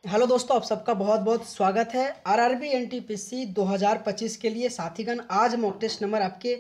Hello दोस्तों, आप सबका बहुत बहुत स्वागत है आरआरबी एनटीपीसी 2025 के लिए। साथीगण, आज मॉक टेस्ट नंबर आपके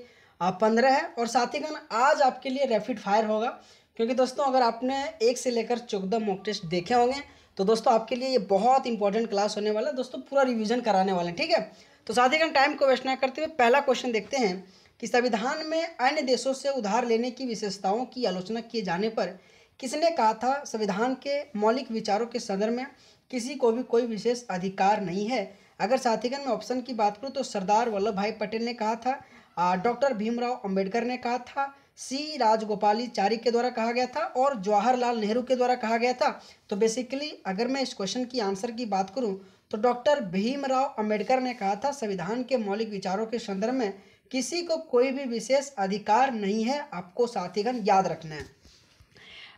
15 है और साथीगण आज आपके लिए रैपिड फायर होगा। क्योंकि दोस्तों, अगर आपने 1 से लेकर 14 मॉक टेस्ट देखे होंगे तो दोस्तों आपके लिए ये बहुत इंपॉर्टेंट क्लास होने वाला है। दोस्तों पूरा रिवीजन कराने वाले हैं, ठीक है। तो साथीगण, टाइम को वेस्ट ना करते हुए पहला क्वेश्चन देखते हैं कि संविधान में अन्य देशों से उधार लेने की विशेषताओं की आलोचना किए जाने पर किसने कहा था संविधान के मौलिक विचारों के संदर्भ में किसी को भी कोई विशेष अधिकार नहीं है। अगर साथीगण मैं ऑप्शन की बात करूं तो सरदार वल्लभ भाई पटेल ने कहा था, डॉक्टर भीमराव अंबेडकर ने कहा था, सी राजगोपालाचारी के द्वारा कहा गया था और जवाहरलाल नेहरू के द्वारा कहा गया था। तो बेसिकली अगर मैं इस क्वेश्चन की आंसर की बात करूं तो डॉक्टर भीमराव अंबेडकर ने कहा था संविधान के मौलिक विचारों के संदर्भ में किसी को कोई भी विशेष अधिकार नहीं है। आपको साथीगण याद रखना है।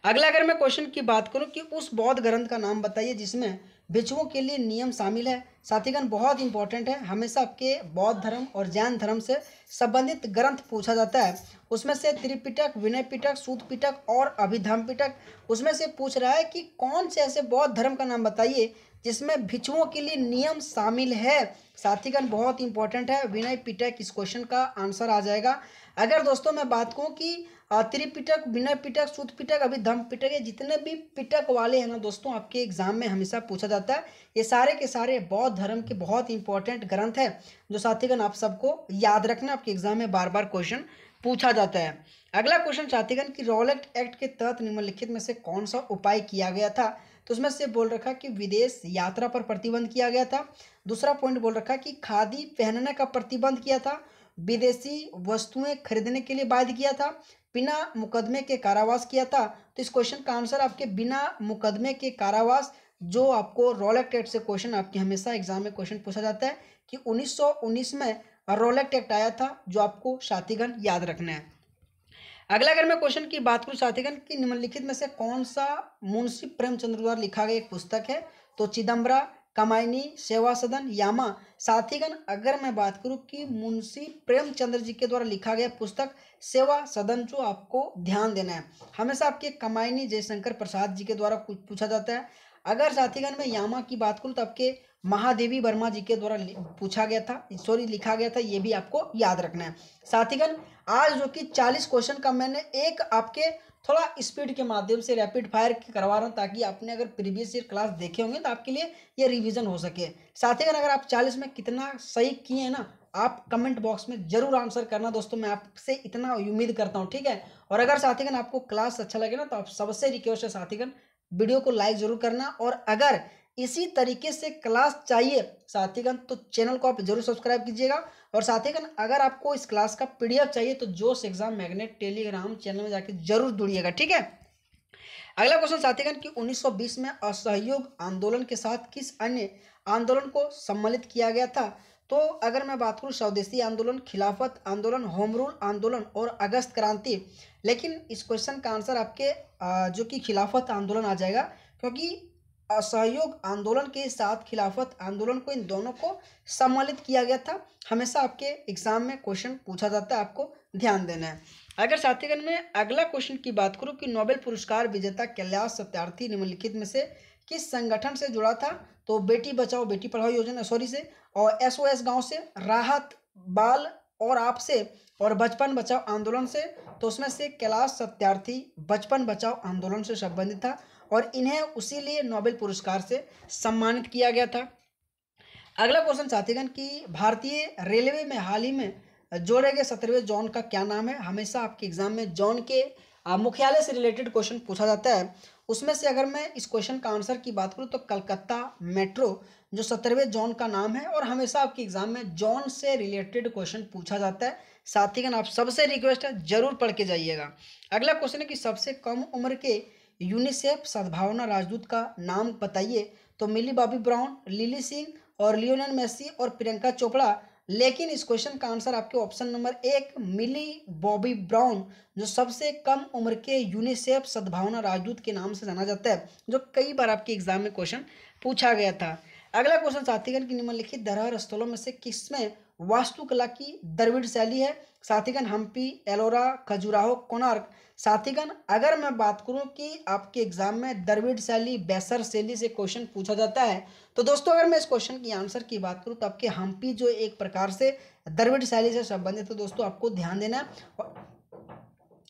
अगला अगर मैं क्वेश्चन की बात करूं कि उस बौद्ध ग्रंथ का नाम बताइए जिसमें भिक्षुओं के लिए नियम शामिल है। साथीगण, बहुत इंपॉर्टेंट है, हमेशा आपके बौद्ध धर्म और जैन धर्म से संबंधित ग्रंथ पूछा जाता है। उसमें से त्रिपिटक, विनय पिटक, सूत पिटक और अभिधम्म पिटक, उसमें से पूछ रहा है कि कौन से ऐसे बौद्ध धर्म का नाम बताइए जिसमें भिक्षुओं के लिए नियम शामिल है। साथीगण, बहुत इंपॉर्टेंट है, विनय पिटक इस क्वेश्चन का आंसर आ जाएगा। अगर दोस्तों मैं बात कहूँ कि त्रिपिटक, विनय पिटक, सूत पिटक, अभिधम्म पिटक, ये जितने भी पिटक वाले हैं ना दोस्तों, आपके एग्जाम में हमेशा पूछा जाता है। ये सारे के सारे बौद्ध धर्म के बहुत इंपॉर्टेंट ग्रंथ है जो साथीगण आप सबको याद रखना, आपके एग्जाम में बार बार क्वेश्चन पूछा जाता है। अगला क्वेश्चन साथीगण कि रॉलेट एक्ट के तहत निम्नलिखित में से कौन सा उपाय किया गया था। तो उसमें से बोल रखा कि विदेश यात्रा पर प्रतिबंध किया गया था। दूसरा पॉइंट बोल रखा कि खादी पहनने का प्रतिबंध किया था, विदेशी वस्तुएं खरीदने के लिए बाध्य किया था, बिना मुकदमे के कारावास किया था। तो इस क्वेश्चन का आंसर आपके बिना मुकदमे के कारावास, जो आपको रॉलेट एक्ट से क्वेश्चन आपके हमेशा एग्जाम में क्वेश्चन पूछा जाता है कि 1919 में रॉलेट एक्ट आया था, जो आपको साथीगण याद रखना है। अगला अगर मैं क्वेश्चन की बात करूं साथीगण कि निम्नलिखित में से कौन सा मुंशी प्रेमचंद्र द्वारा लिखा गया एक पुस्तक है। तो चिदम्बरा, कमायनी, सेवा सदन, यामा। साथीगण, अगर मैं बात करूं कि मुंशी प्रेमचंद्र जी के द्वारा लिखा गया पुस्तक सेवा सदन, जो आपको ध्यान देना है, हमेशा आपके कमायनी जयशंकर प्रसाद जी के द्वारा कुछ पूछा जाता है। अगर साथीगण मैं यामा की बात करूं तो आपके महादेवी वर्मा जी के द्वारा पूछा गया था, सॉरी लिखा गया था, ये भी आपको याद रखना है। साथीगण, आज जो कि 40 क्वेश्चन का मैंने एक आपके थोड़ा स्पीड के माध्यम से रैपिड फायर करवा रहा हूँ, ताकि आपने अगर प्रीवियस ईयर क्लास देखे होंगे तो आपके लिए ये रिवीजन हो सके। साथीगण, अगर आप 40 में कितना सही किए हैं ना, आप कमेंट बॉक्स में जरूर आंसर करना दोस्तों, मैं आपसे इतना उम्मीद करता हूँ, ठीक है। और अगर साथीगण आपको क्लास अच्छा लगे ना तो आप सबसे रिक्वेस्ट है साथीगण, वीडियो को लाइक जरूर करना। और अगर इसी तरीके से क्लास चाहिए साथीगण तो चैनल को आप जरूर सब्सक्राइब कीजिएगा। और साथीगण, अगर आपको इस क्लास का पीडीएफ चाहिए तो जोश एग्जाम मैग्नेट टेलीग्राम चैनल में जाके जरूर जुड़िएगा, ठीक है। अगला क्वेश्चन साथीगण कि 1920 में असहयोग आंदोलन के साथ किस अन्य आंदोलन को सम्मिलित किया गया था। तो अगर मैं बात करूं स्वदेशी आंदोलन, खिलाफत आंदोलन, होम रूल आंदोलन और अगस्त क्रांति, लेकिन इस क्वेश्चन का आंसर आपके जो कि खिलाफत आंदोलन आ जाएगा, क्योंकि असहयोग आंदोलन के साथ खिलाफत आंदोलन को, इन दोनों को सम्मिलित किया गया था। हमेशा आपके एग्जाम में क्वेश्चन पूछा जाता है, आपको ध्यान देना है। अगर साथीगण में अगला क्वेश्चन की बात करूं कि नोबेल पुरस्कार विजेता कैलाश सत्यार्थी निम्नलिखित में से किस संगठन से जुड़ा था। तो बेटी बचाओ बेटी पढ़ाओ योजना सॉरी से, और एसओएस गांव से, राहत बाल और आपसे, और बचपन बचाओ आंदोलन से। तो उसमें से कैलाश सत्यार्थी बचपन बचाओ आंदोलन से संबंधित था और इन्हें उसी लिए नोबेल पुरस्कार से सम्मानित किया गया था। अगला क्वेश्चन साथीगण कि भारतीय रेलवे में हाल ही में जोड़े गए 17वें जोन का क्या नाम है। हमेशा आपके एग्जाम में जोन के मुख्यालय से रिलेटेड क्वेश्चन पूछा जाता है। उसमें से अगर मैं इस क्वेश्चन का आंसर की बात करूं तो कलकत्ता मेट्रो जो 17वें जोन का नाम है, और हमेशा आपके एग्जाम में जोन से रिलेटेड क्वेश्चन पूछा जाता है। साथीगण, आप सबसे रिक्वेस्ट है जरूर पढ़ के जाइएगा। अगला क्वेश्चन है कि सबसे कम उम्र के यूनिसेफ सद्भावना राजदूत का नाम बताइए। तो मिली बॉबी ब्राउन, लिली सिंह और लियोनेल मेसी और प्रियंका चोपड़ा, लेकिन इस क्वेश्चन का आंसर आपके ऑप्शन नंबर 1 मिली बॉबी ब्राउन, जो सबसे कम उम्र के यूनिसेफ सद्भावना राजदूत के नाम से जाना जाता है, जो कई बार आपके एग्जाम में क्वेश्चन पूछा गया था। अगला क्वेश्चन साथीगण की निम्नलिखित धरोहर स्थलों में से किसमें वास्तुकला की द्रविड़ शैली है। साथीगण हम्पी, एलोरा, खजुराहो, कोणार्क। साथीगण अगर मैं बात करूं कि आपके एग्जाम में द्रविड़ शैली, बैसर शैली से क्वेश्चन पूछा जाता है, तो दोस्तों अगर मैं इस क्वेश्चन की आंसर की बात करूं तो आपके हम्पी जो एक प्रकार से द्रविड़ शैली से संबंधित है, तो दोस्तों आपको ध्यान देना है।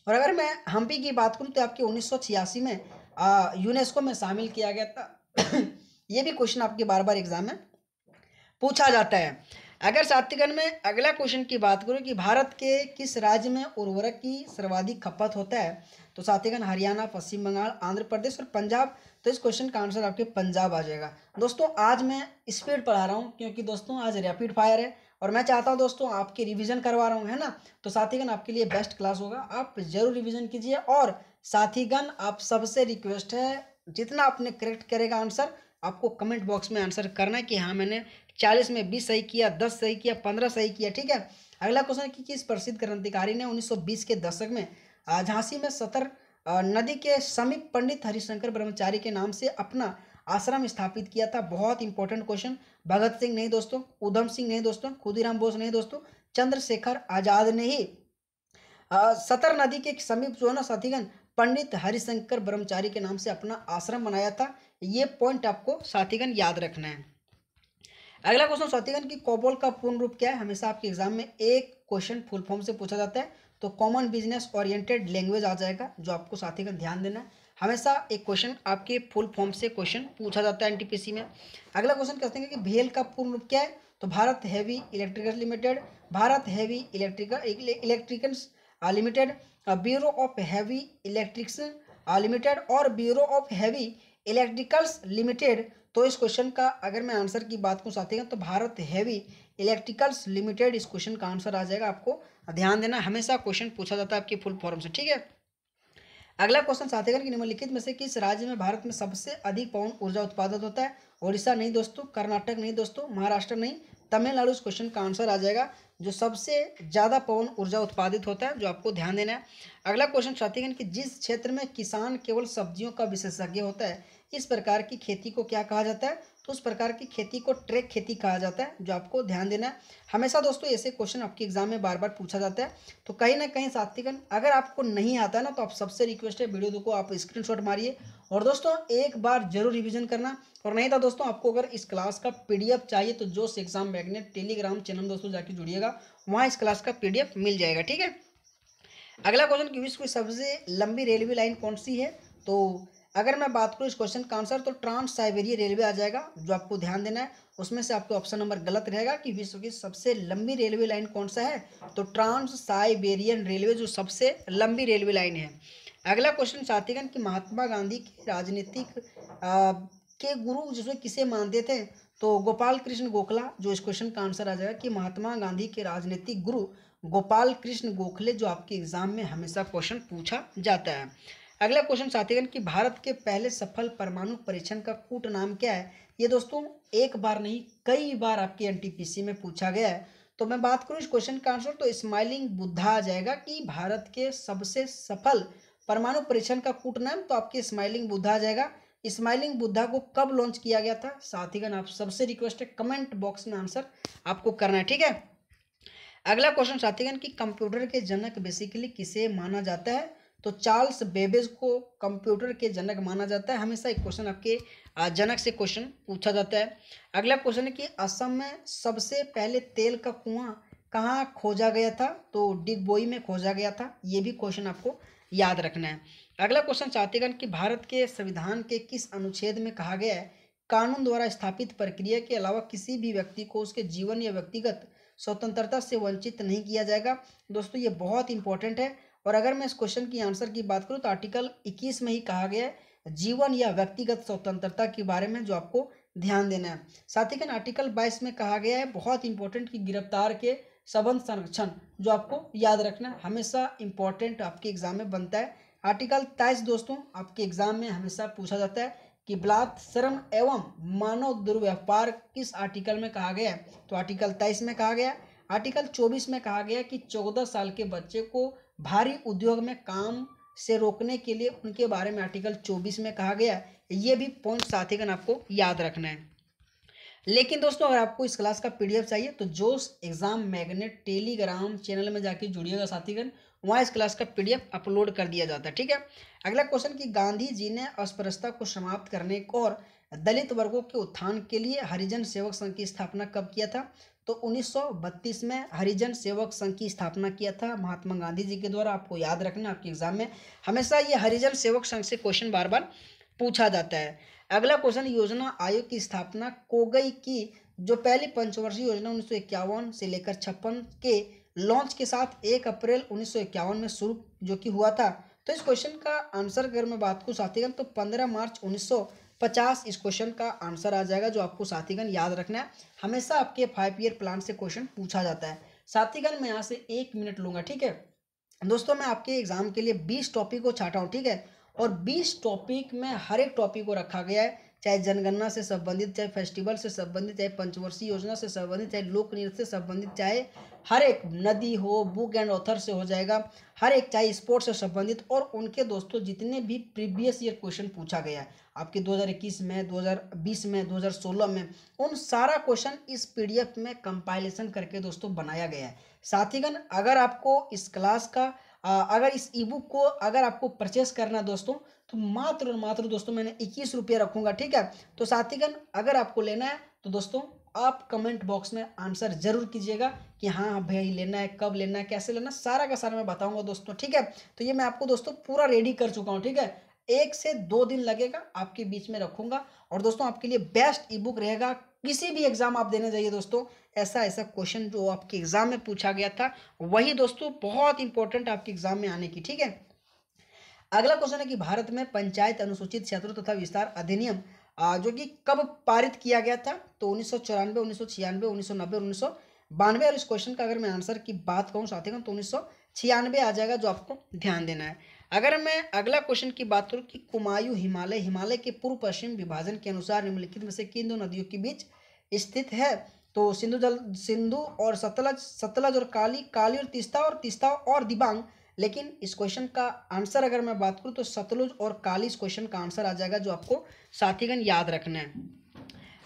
और अगर मैं हम्पी की बात करूं तो आपके 1986 में यूनेस्को में शामिल किया गया था। ये भी क्वेश्चन आपके बार बार एग्जाम में पूछा जाता है। अगर साथीगण में अगला क्वेश्चन की बात करूं कि भारत के किस राज्य में उर्वरक की सर्वाधिक खपत होता है, तो साथीगण हरियाणा, पश्चिम बंगाल, आंध्र प्रदेश और पंजाब। तो इस क्वेश्चन का आंसर आपके पंजाब आ जाएगा। दोस्तों आज मैं स्पीड पढ़ा रहा हूं क्योंकि दोस्तों आज रैपिड फायर है और मैं चाहता हूं दोस्तों आपकी रिवीजन करवा रहा हूं, है ना। तो साथीगण आपके लिए बेस्ट क्लास होगा, आप जरूर रिवीजन कीजिए। और साथीगण आप सबसे रिक्वेस्ट है, जितना आपने करेक्ट करेगा आंसर, आपको कमेंट बॉक्स में आंसर करना है कि हाँ मैंने 40 में 20 सही किया, 10 सही किया, 15 सही किया, ठीक है। अगला क्वेश्चन है कि किस प्रसिद्ध क्रांतिकारी ने 1920 के दशक में झांसी में सतर नदी के समीप पंडित हरिशंकर ब्रह्मचारी के नाम से अपना आश्रम स्थापित किया था। बहुत इंपॉर्टेंट क्वेश्चन। भगत सिंह नहीं दोस्तों, उधम सिंह नहीं दोस्तों, खुदीराम बोस नहीं दोस्तों, चंद्रशेखर आजाद ने ही सतर नदी के समीप जो है ना साथीगण पंडित हरिशंकर ब्रह्मचारी के नाम से अपना आश्रम बनाया था। ये पॉइंट आपको साथीगण याद रखना है। अगला क्वेश्चन साथीगण की कोबोल का पूर्ण रूप क्या है। हमेशा आपके एग्जाम में एक क्वेश्चन फुल फॉर्म से पूछा जाता है, तो कॉमन बिजनेस ओरिएंटेड लैंग्वेज आ जाएगा, जो आपको साथीगण ध्यान देना है। हमेशा एक क्वेश्चन आपके फुल फॉर्म से क्वेश्चन पूछा जाता है एनटीपीसी में। अगला क्वेश्चन कहते हैं कि भेल का पूर्ण रूप क्या है, तो Bharat heavy electricals limited, Bharat heavy electricals limited, bureau of heavy electrics limited और bureau of heavy electricals limited. तो इस क्वेश्चन का अगर मैं आंसर की बात करूँ साथीगण तो भारत हैवी इलेक्ट्रिकल्स लिमिटेड इस क्वेश्चन का आंसर आ जाएगा। आपको ध्यान देना, हमेशा क्वेश्चन पूछा जाता है आपकी फुल फॉर्म से, ठीक है। अगला क्वेश्चन साथीगण की निम्नलिखित में से किस राज्य में भारत में सबसे अधिक पवन ऊर्जा उत्पादन होता है। ओडिशा नहीं दोस्तों, कर्नाटक नहीं दोस्तों, महाराष्ट्र नहीं, तमिलनाडु इस क्वेश्चन का आंसर आ जाएगा, जो सबसे ज़्यादा पवन ऊर्जा उत्पादित होता है, जो आपको ध्यान देना है। अगला क्वेश्चन साथीगण कि जिस क्षेत्र में किसान केवल सब्जियों का विशेषज्ञ होता है, इस प्रकार की खेती को क्या कहा जाता है, तो उस प्रकार की खेती को ट्रैक खेती कहा जाता है, जो आपको ध्यान देना है। हमेशा दोस्तों ऐसे क्वेश्चन आपके एग्जाम में बार बार पूछा जाता है, तो कहीं ना कहीं साथीगण अगर आपको नहीं आता है ना, तो आप सबसे रिक्वेस्ट है वीडियो को आप स्क्रीनशॉट मारिए और दोस्तों एक बार जरूर रिवीजन करना। और नहीं था दोस्तों आपको अगर इस क्लास का पीडीएफ चाहिए तो जोश एग्जाम मैग्नेट टेलीग्राम चैनल दोस्तों जाके जुड़िएगा, वहाँ इस क्लास का पीडीएफ मिल जाएगा, ठीक है। अगला क्वेश्चन कि विश्व की सबसे लंबी रेलवे लाइन कौन सी है, तो अगर मैं बात करूँ इस क्वेश्चन का आंसर तो ट्रांस साइबेरियन रेलवे आ जाएगा, जो आपको ध्यान देना है। उसमें से आपको ऑप्शन नंबर गलत रहेगा कि विश्व की सबसे लंबी रेलवे लाइन कौन सा है, तो ट्रांस साइबेरियन रेलवे जो सबसे लंबी रेलवे लाइन है। अगला क्वेश्चन साथीगण कि महात्मा गांधी के राजनीतिक के गुरु जिसमें किसे मानते थे, तो गोपाल कृष्ण गोखला, जो इस क्वेश्चन का आंसर आ जाएगा कि महात्मा गांधी के राजनीतिक गुरु गोपाल कृष्ण गोखले, जो आपके एग्जाम में हमेशा क्वेश्चन पूछा जाता है। अगला क्वेश्चन साथीगण कि भारत के पहले सफल परमाणु परीक्षण का कूट नाम क्या है। ये दोस्तों एक बार नहीं कई बार आपके एनटीपीसी में पूछा गया है। तो मैं बात करूं इस क्वेश्चन का आंसर तो स्माइलिंग बुद्धा आ जाएगा कि भारत के सबसे सफल परमाणु परीक्षण का कूट नाम, तो आपके स्माइलिंग बुद्धा आ जाएगा। स्माइलिंग बुद्धा को कब लॉन्च किया गया था साथीगण, आप सबसे रिक्वेस्ट है कमेंट बॉक्स में आंसर आपको करना है, ठीक है। अगला क्वेश्चन साथीगण कि कंप्यूटर के जनक बेसिकली किसे माना जाता है, तो चार्ल्स बेबेज को कंप्यूटर के जनक माना जाता है। हमेशा एक क्वेश्चन आपके जनक से क्वेश्चन पूछा जाता है। अगला क्वेश्चन है कि असम में सबसे पहले तेल का कुआं कहाँ खोजा गया था, तो डिगबोई में खोजा गया था। ये भी क्वेश्चन आपको याद रखना है। अगला क्वेश्चन साथीगण कि भारत के संविधान के किस अनुच्छेद में कहा गया है, कानून द्वारा स्थापित प्रक्रिया के अलावा किसी भी व्यक्ति को उसके जीवन या व्यक्तिगत स्वतंत्रता से वंचित नहीं किया जाएगा। दोस्तों ये बहुत इंपॉर्टेंट है। और अगर मैं इस क्वेश्चन की आंसर की बात करूं तो आर्टिकल 21 में ही कहा गया है जीवन या व्यक्तिगत स्वतंत्रता के बारे में, जो आपको ध्यान देना है। साथ ही आर्टिकल 22 में कहा गया है बहुत इंपॉर्टेंट कि गिरफ्तार के संबंध संरक्षण, जो आपको याद रखना हमेशा इंपॉर्टेंट आपके एग्जाम में बनता है। आर्टिकल 23 दोस्तों आपके एग्जाम में हमेशा पूछा जाता है कि बलात्कार, श्रम एवं मानव दुर्व्यापार किस आर्टिकल में कहा गया है, तो आर्टिकल 23 में कहा गया। आर्टिकल 24 में कहा गया कि 14 साल के बच्चे को भारी उद्योग में काम से रोकने के लिए उनके बारे में आर्टिकल 24 में कहा गया। ये भी पॉइंट साथीगण आपको याद रखना है। लेकिन दोस्तों अगर आपको इस क्लास का पीडीएफ चाहिए तो जोश एग्जाम मैग्नेट टेलीग्राम चैनल में जाके जुड़िएगा साथीगण, वहाँ इस क्लास का पीडीएफ अपलोड कर दिया जाता है। ठीक है। अगला क्वेश्चन कि गांधी जी ने अस्पृश्यता को समाप्त करने और दलित वर्गों के उत्थान के लिए हरिजन सेवक संघ की स्थापना कब किया था? तो 1932 में हरिजन सेवक संघ की स्थापना किया था महात्मा गांधी जी के द्वारा। आपको याद रखना, आपके एग्जाम में हमेशा ये हरिजन सेवक संघ से क्वेश्चन बार बार पूछा जाता है। अगला क्वेश्चन, योजना आयोग की स्थापना कोगई की जो पहली पंचवर्षीय योजना 1951 से लेकर 56 के लॉन्च के साथ 1 अप्रैल 1951 में शुरू जो कि हुआ था। तो इस क्वेश्चन का आंसर अगर मैं बात करूँ साथीगण तो 15 मार्च 1950 इस क्वेश्चन का आंसर आ जाएगा, जो आपको साथीगण याद रखना है। हमेशा आपके 5 ईयर प्लान से क्वेश्चन पूछा जाता है। साथीगण मैं यहाँ से 1 मिनट लूंगा। ठीक है दोस्तों, मैं आपके एग्जाम के लिए 20 टॉपिक को छाटा हूँ। ठीक है, और 20 टॉपिक में हर एक टॉपिक को रखा गया है, चाहे जनगणना से संबंधित, चाहे फेस्टिवल से संबंधित, चाहे पंचवर्षीय योजना से संबंधित, चाहे लोक नृत्य से संबंधित, चाहे हर एक नदी हो, बुक एंड ऑथर से हो जाएगा, हर एक चाहे स्पोर्ट्स से संबंधित, और उनके दोस्तों जितने भी प्रीवियस ईयर क्वेश्चन पूछा गया है आपके 2021 में, 2020 में, 2016 में, उन सारा क्वेश्चन इस पीडीएफ में कंपाइलेशन करके दोस्तों बनाया गया है। साथीगण अगर आपको इस क्लास का अगर इस ई बुक को अगर आपको परचेस करना दोस्तों तो मात्र और मात्र दोस्तों मैंने 21 रुपये रखूंगा। ठीक है, तो साथीगण अगर आपको लेना है तो दोस्तों आप कमेंट बॉक्स में आंसर जरूर कीजिएगा कि हाँ भाई लेना है, कब लेना है, कैसे लेना, सारा का सारा मैं बताऊंगा दोस्तों। ठीक है, तो ये मैं आपको दोस्तों पूरा रेडी कर चुका हूँ। ठीक है, 1 से 2 दिन लगेगा, आपके बीच में रखूंगा, और दोस्तों आपके लिए बेस्ट ई बुक रहेगा। किसी भी एग्जाम आप देने जाइए दोस्तों, ऐसा ऐसा क्वेश्चन जो आपके एग्जाम में पूछा गया था वही दोस्तों बहुत इंपॉर्टेंट आपके एग्जाम में आने की। ठीक है, अगला क्वेश्चन है कि भारत में पंचायत अनुसूचित क्षेत्रों तथा विस्तार अधिनियम जो कि कब पारित किया गया था? तो 1994, 1996, 1990, 1992। और इस क्वेश्चन का अगर मैं आंसर की बात कहूँ साथीगण तो 1996 आ जाएगा, जो आपको ध्यान देना है। अगर मैं अगला क्वेश्चन की बात करूँ कि कुमायूं हिमालय के पूर्व पश्चिम विभाजन के अनुसार निम्नलिखित में से किन दो नदियों के बीच स्थित है? तो सिंधु और सतलज और काली और तीस्ता और दिबांग। लेकिन इस क्वेश्चन का आंसर अगर मैं बात करूं तो सतलुज और काली इस क्वेश्चन का आंसर आ जाएगा, जो आपको साथीगण याद रखना है।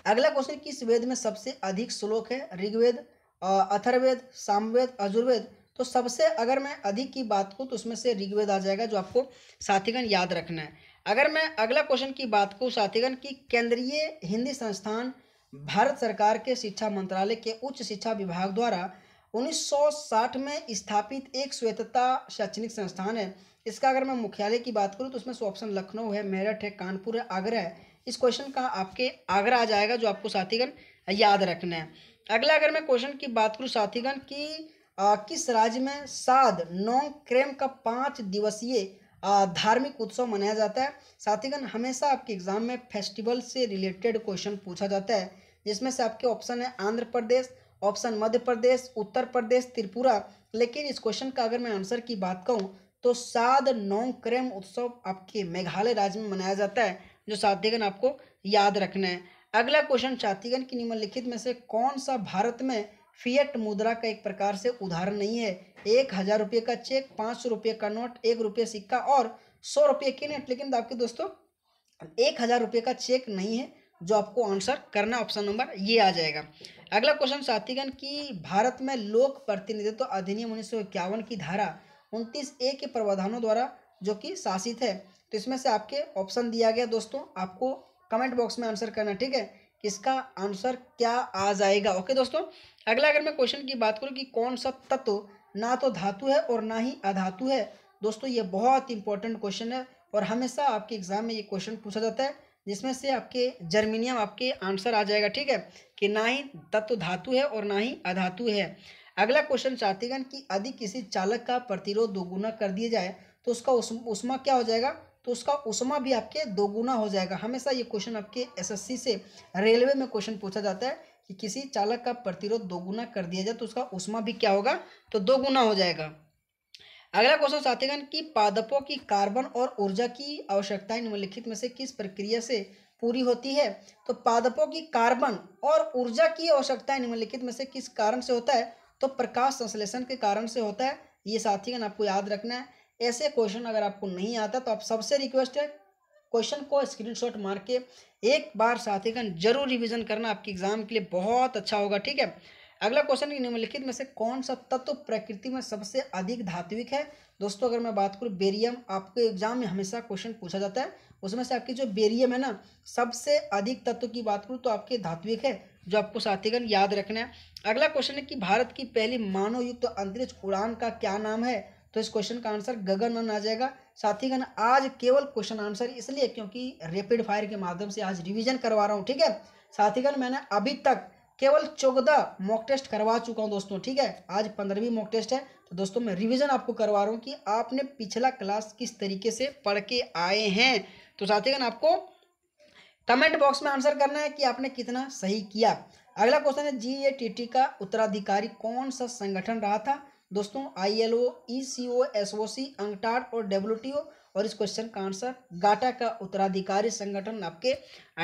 अगला क्वेश्चन, किस वेद में सबसे अधिक श्लोक है? ऋग्वेद, अथर्ववेद, सामवेद, यजुर्वेद। तो सबसे अगर मैं अधिक की बात करूं तो उसमें से ऋग्वेद आ जाएगा, जो आपको साथीगण याद रखना है। अगर मैं अगला क्वेश्चन की बात करूं साथीगण की केंद्रीय हिंदी संस्थान भारत सरकार के शिक्षा मंत्रालय के उच्च शिक्षा विभाग द्वारा 1960 में स्थापित एक स्वायत्तता शैक्षणिक संस्थान है। इसका अगर मैं मुख्यालय की बात करूं तो उसमें से ऑप्शन लखनऊ है, मेरठ है, कानपुर है, आगरा है। इस क्वेश्चन का आपके आगरा आ जाएगा, जो आपको साथीगण याद रखना है। अगला अगर मैं क्वेश्चन की बात करूं साथीगण की किस राज्य में साद नोंगक्रेम का 5 दिवसीय धार्मिक उत्सव मनाया जाता है? साथीगण हमेशा आपके एग्जाम में फेस्टिवल से रिलेटेड क्वेश्चन पूछा जाता है, जिसमें से आपके ऑप्शन है आंध्र प्रदेश, ऑप्शन मध्य प्रदेश, उत्तर प्रदेश, त्रिपुरा। लेकिन इस क्वेश्चन का अगर मैं आंसर की बात कहूँ तो साद नोंगक्रेम उत्सव आपके मेघालय राज्य में मनाया जाता है, जो साथीगण आपको याद रखना है। अगला क्वेश्चन, साथीगण की निम्नलिखित में से कौन सा भारत में फिएट मुद्रा का एक प्रकार से उदाहरण नहीं है? 1000 रुपये का चेक, 500 रुपये का नोट, 1 रुपये सिक्का और 100 रुपये की नोट। लेकिन आपके दोस्तों 1000 रुपये का चेक नहीं है, जो आपको आंसर करना ऑप्शन नंबर ये आ जाएगा। अगला क्वेश्चन साथीगण की भारत में लोक प्रतिनिधित्व अधिनियम 1951 की धारा 29A के प्रावधानों द्वारा जो कि शासित है। तो इसमें से आपके ऑप्शन दिया गया दोस्तों, आपको कमेंट बॉक्स में आंसर करना। ठीक है, किसका आंसर क्या आ जाएगा? ओके दोस्तों, अगला अगर मैं क्वेश्चन की बात करूँ कि कौन सा तत्व ना तो धातु है और ना ही अधातु है? दोस्तों ये बहुत इंपॉर्टेंट क्वेश्चन है और हमेशा आपके एग्जाम में ये क्वेश्चन पूछा जाता है, जिसमें से आपके जर्मीनियम आपके आंसर आ जाएगा। ठीक है, कि ना ही तत्व धातु है और ना ही अधातु है। अगला क्वेश्चन साथीगण कि यदि किसी चालक का प्रतिरोध दोगुना कर दिया जाए तो उसका उष्मा क्या हो जाएगा? तो उसका उष्मा भी आपके दोगुना हो जाएगा। हमेशा ये क्वेश्चन आपके एसएससी से रेलवे में क्वेश्चन पूछा जाता है कि किसी चालक का प्रतिरोध दोगुना कर दिया जाए तो उसका उष्मा भी क्या होगा? तो दोगुना हो जाएगा। अगला क्वेश्चन साथीगण की पादपों की कार्बन और ऊर्जा की आवश्यकताएं निम्नलिखित में से किस प्रक्रिया से पूरी होती है? तो पादपों की कार्बन और ऊर्जा की आवश्यकताएं निम्नलिखित में से किस कारण से होता है? तो प्रकाश संश्लेषण के कारण से होता है। ये साथीगण आपको याद रखना है। ऐसे क्वेश्चन अगर आपको नहीं आता तो आप सबसे रिक्वेस्ट है क्वेश्चन को स्क्रीनशॉट मार के एक बार साथीगण जरूर रिवीजन करना, आपके एग्जाम के लिए बहुत अच्छा होगा। ठीक है, अगला क्वेश्चन निम्नलिखित में से कौन सा तत्व प्रकृति में सबसे अधिक धात्विक है। दोस्तों अगर मैं बात करूँ बेरियम, आपके एग्जाम में हमेशा क्वेश्चन पूछा जाता है, उसमें से आपकी जो बेरियम है ना, सबसे अधिक तत्व की बात करूँ तो आपके धात्विक है, जो आपको साथीगण याद रखना है। अगला क्वेश्चन है कि भारत की पहली मानव युक्त अंतरिक्ष उड़ान का क्या नाम है। तो इस क्वेश्चन का आंसर गगनयान आ जाएगा। साथीगण आज केवल क्वेश्चन आंसर इसलिए क्योंकि रैपिड फायर के माध्यम से आज रिवीजन करवा रहा हूँ। ठीक है साथीगण, मैंने अभी तक केवल 14 मॉक टेस्ट करवा चुका हूं दोस्तों। ठीक है, आज 15वीं मॉक टेस्ट है, तो दोस्तों मैं रिवीजन आपको करवा रहा हूं कि आपने पिछला क्लास किस तरीके से पढ़ के आए हैं। तो साथीगण आपको कमेंट बॉक्स में आंसर करना है कि आपने कितना सही किया। अगला क्वेश्चन है जीएटीटी का उत्तराधिकारी कौन सा संगठन रहा था। दोस्तों ILO, ECO, SOC, अंकटाड और WTO, और इस क्वेश्चन का आंसर गाटा का उत्तराधिकारी संगठन आपके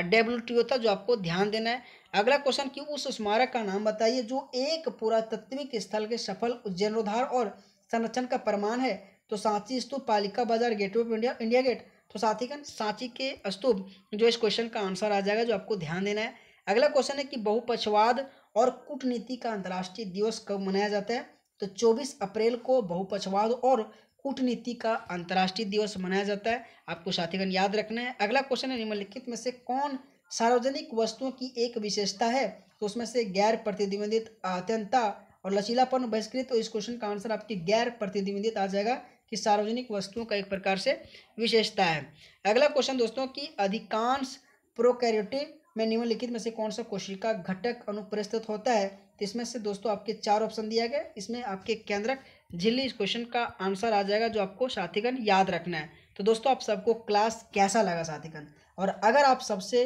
WTO था, जो आपको ध्यान देना है। अगला क्वेश्चन कि उस स्मारक का नाम बताइए जो एक पुरातात्विक स्थल के सफल जीर्णोद्धार और संरक्षण का प्रमाण है। तो Sanchi stupa, Palika Bazaar, gateway of India, India Gate. तो साथीगण सांची के स्तूप जो इस क्वेश्चन का आंसर आ जाएगा, जो आपको ध्यान देना है। अगला क्वेश्चन है कि बहुपक्षवाद और कूटनीति का अंतर्राष्ट्रीय दिवस कब मनाया जाता है। तो 24 अप्रैल को बहुपक्षवाद और कूटनीति का अंतर्राष्ट्रीय दिवस मनाया जाता है, आपको साथीगण याद रखना है। अगला क्वेश्चन है निम्नलिखित में से कौन सार्वजनिक वस्तुओं की एक विशेषता है। तो उसमें से गैर प्रतिद्वंदित, अत्यंता और लचीलापन बहिष्कृत। तो इस क्वेश्चन का आंसर आपकी गैर प्रतिद्वंदित आ जाएगा कि सार्वजनिक वस्तुओं का एक प्रकार से विशेषता है। अगला क्वेश्चन दोस्तों की अधिकांश प्रोकैरियोटिक में निम्नलिखित में से कौन सा कोशिका घटक अनुपस्थित होता है। तो इसमें से दोस्तों आपके 4 ऑप्शन दिया गया, इसमें आपके केंद्रक झिल्ली इस क्वेश्चन का आंसर आ जाएगा, जो आपको साथीगण याद रखना है। तो दोस्तों आप सबको क्लास कैसा लगा साथीगण, और अगर आप सबसे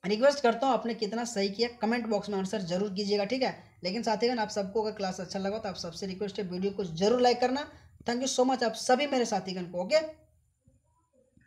रिक्वेस्ट करता हूँ आपने कितना सही किया कमेंट बॉक्स में आंसर जरूर कीजिएगा। ठीक है, लेकिन साथीगण आप सबको अगर क्लास अच्छा लगा तो आप सबसे रिक्वेस्ट है वीडियो को जरूर लाइक करना। थैंक यू सो मच आप सभी मेरे साथीगण को। ओके।